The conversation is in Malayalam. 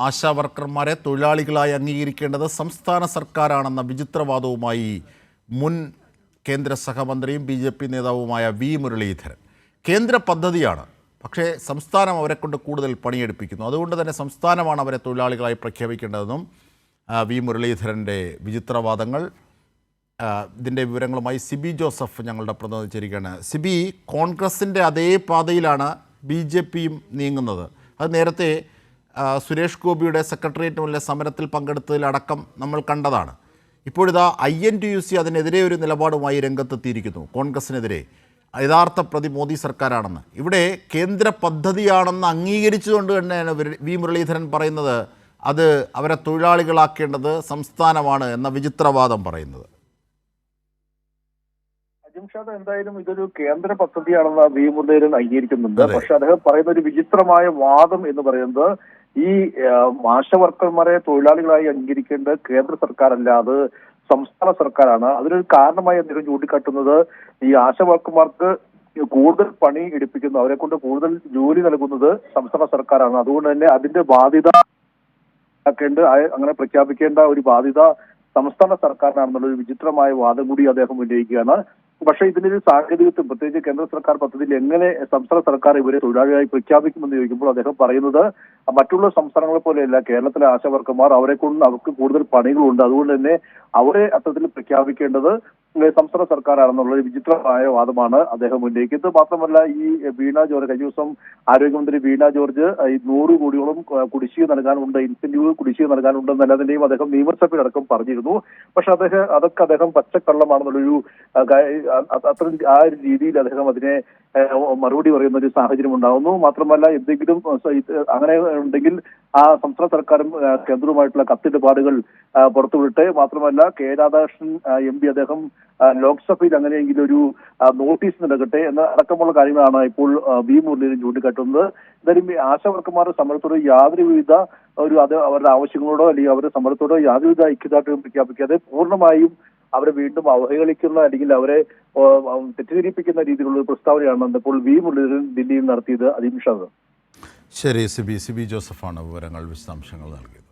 ആശാവർക്കർമാരെ തൊഴിലാളികളായി അംഗീകരിക്കേണ്ടത് സംസ്ഥാന സർക്കാരാണെന്ന വിചിത്രവാദവുമായി മുൻ കേന്ദ്ര സഹമന്ത്രിയും BJP നേതാവുമായ വി മുരളീധരൻ. കേന്ദ്ര പദ്ധതിയാണ്, പക്ഷേ സംസ്ഥാനം അവരെക്കൊണ്ട് കൂടുതൽ പണിയെടുപ്പിക്കുന്നു. അതുകൊണ്ട് തന്നെ സംസ്ഥാനമാണ് അവരെ തൊഴിലാളികളായി പ്രഖ്യാപിക്കേണ്ടതെന്നും വി മുരളീധരൻ്റെ വിചിത്രവാദങ്ങൾ. ഇതിൻ്റെ വിവരങ്ങളുമായി സിബി ജോസഫ് ഞങ്ങളുടെ പ്രതിനിധി ചേരുകയാണ്. സിബി, കോൺഗ്രസിൻ്റെ അതേ പാതയിലാണ് BJPയും നീങ്ങുന്നത്. അത് നേരത്തെ സുരേഷ് ഗോപിയുടെ സെക്രട്ടേറിയറ്റ് മുന്നിലെ സമരത്തിൽ പങ്കെടുത്തതിലടക്കം നമ്മൾ കണ്ടതാണ്. ഇപ്പോഴിതാ INTUC അതിനെതിരെ ഒരു നിലപാടുമായി രംഗത്തെത്തിയിരിക്കുന്നു. കോൺഗ്രസിനെതിരെ യഥാർത്ഥ പ്രതി മോദി സർക്കാരാണെന്ന്. ഇവിടെ കേന്ദ്ര പദ്ധതിയാണെന്ന് അംഗീകരിച്ചുകൊണ്ട് തന്നെയാണ് വി മുരളീധരൻ പറയുന്നത് അത് അവരെ തൊഴിലാളികളാക്കേണ്ടത് സംസ്ഥാനമാണ് എന്ന വിചിത്രവാദം പറയുന്നത്. അജിംഷാദ്, എന്തായാലും ഇതൊരു കേന്ദ്ര പദ്ധതിയാണെന്ന് വി മുരളീധരൻ അംഗീകരിക്കുന്നുണ്ട്. പക്ഷെ അദ്ദേഹം പറയുന്ന ഒരു വിചിത്രമായ വാദം എന്ന് പറയുന്നത് ഈ ആശാവർക്കർമാരെ തൊഴിലാളികളായി അംഗീകരിക്കേണ്ടത് കേന്ദ്ര സർക്കാരല്ല, അത് സംസ്ഥാന സർക്കാരാണ്. അതിനൊരു കാരണമായി അദ്ദേഹം ചൂണ്ടിക്കാട്ടുന്നത് ഈ ആശാവർക്കർമാർക്ക് കൂടുതൽ പണി എടുപ്പിക്കുന്നു, അവരെ കൊണ്ട് കൂടുതൽ ജോലി നൽകുന്നത് സംസ്ഥാന സർക്കാരാണ്. അതുകൊണ്ട് തന്നെ അതിന്റെ ബാധ്യത അങ്ങനെ പ്രഖ്യാപിക്കേണ്ട ഒരു ബാധ്യത സംസ്ഥാന സർക്കാരിനാണെന്നുള്ള ഒരു വിചിത്രമായ വാദം കൂടി അദ്ദേഹം ഉന്നയിക്കുകയാണ്. പക്ഷേ ഇതിനൊരു സാങ്കേതികത്വം, പ്രത്യേകിച്ച് കേന്ദ്ര സർക്കാർ പദ്ധതിയിൽ എങ്ങനെ സംസ്ഥാന സർക്കാർ ഇവരെ തൊഴിലാളിയായി പ്രഖ്യാപിക്കുമെന്ന് ചോദിക്കുമ്പോൾ അദ്ദേഹം പറയുന്നത് മറ്റുള്ള സംസ്ഥാനങ്ങളെ പോലെയല്ല, കേരളത്തിലെ ആശാവർക്കർമാർ അവർക്ക് കൂടുതൽ പണികളുണ്ട്, അതുകൊണ്ട് തന്നെ അവരെ അത്തരത്തിൽ പ്രഖ്യാപിക്കേണ്ടത് സംസ്ഥാന സർക്കാരാണെന്നുള്ള വിചിത്രമായ വാദമാണ് അദ്ദേഹം ഉന്നയിക്കുന്നത്. മാത്രമല്ല, ഈ വീണ ജോർജ് കഴിഞ്ഞ ദിവസം ആരോഗ്യമന്ത്രി വീണ ജോർജ് ഈ 100 കോടിയോളം കുടിശ്ശിക നൽകാനുണ്ട്, ഇൻസെന്റീവ് കുടിശ്ശിക നൽകാനുണ്ടെന്നല്ലാതിന്റെയും അദ്ദേഹം നിയമസഭയിലടക്കം പറഞ്ഞിരുന്നു. പക്ഷെ അതൊക്കെ അദ്ദേഹം പച്ചക്കള്ളമാണെന്നുള്ളൊരു അത്ര ആ ഒരു രീതിയിൽ അദ്ദേഹം അതിനെ മറുപടി പറയുന്ന ഒരു സാഹചര്യം ഉണ്ടാകുന്നു. മാത്രമല്ല, എന്തെങ്കിലും അങ്ങനെ ഉണ്ടെങ്കിൽ ആ സംസ്ഥാന സർക്കാരും കേന്ദ്രവുമായിട്ടുള്ള കത്തിടപാടുകൾ പുറത്തുവിട്ടെ. മാത്രമല്ല, കെ രാധാകൃഷ്ണൻ MP അദ്ദേഹം ലോക്സഭയിൽ അങ്ങനെയെങ്കിലും ഒരു നോട്ടീസ് നൽകട്ടെ എന്ന അടക്കമുള്ള കാര്യങ്ങളാണ് ഇപ്പോൾ വി മുരളീധരൻ ചൂണ്ടിക്കാട്ടുന്നത്. എന്തായാലും ആശാവർക്കർമാരുടെ സമരത്തോട് യാതൊരുവിധ അവരുടെ ആവശ്യങ്ങളോടോ അല്ലെങ്കിൽ അവരുടെ സമരത്തോടോ യാതൊരുവിധ ഐക്യദാർഢ്യവും പ്രഖ്യാപിക്കാതെ പൂർണ്ണമായും അവരെ വീണ്ടും അവഹേളിക്കുന്ന അല്ലെങ്കിൽ അവരെ തെറ്റിദ്ധരിപ്പിക്കുന്ന രീതിയിലുള്ള ഒരു പ്രസ്താവനയാണ് ഇപ്പോൾ വി മുരളീധരൻ ദില്ലിയിൽ നടത്തിയത്. അജിംഷാദ്. ശരി, സിബി ജോസഫാണ് വിവരങ്ങൾ വിശദാംശങ്ങൾ നൽകിയത്.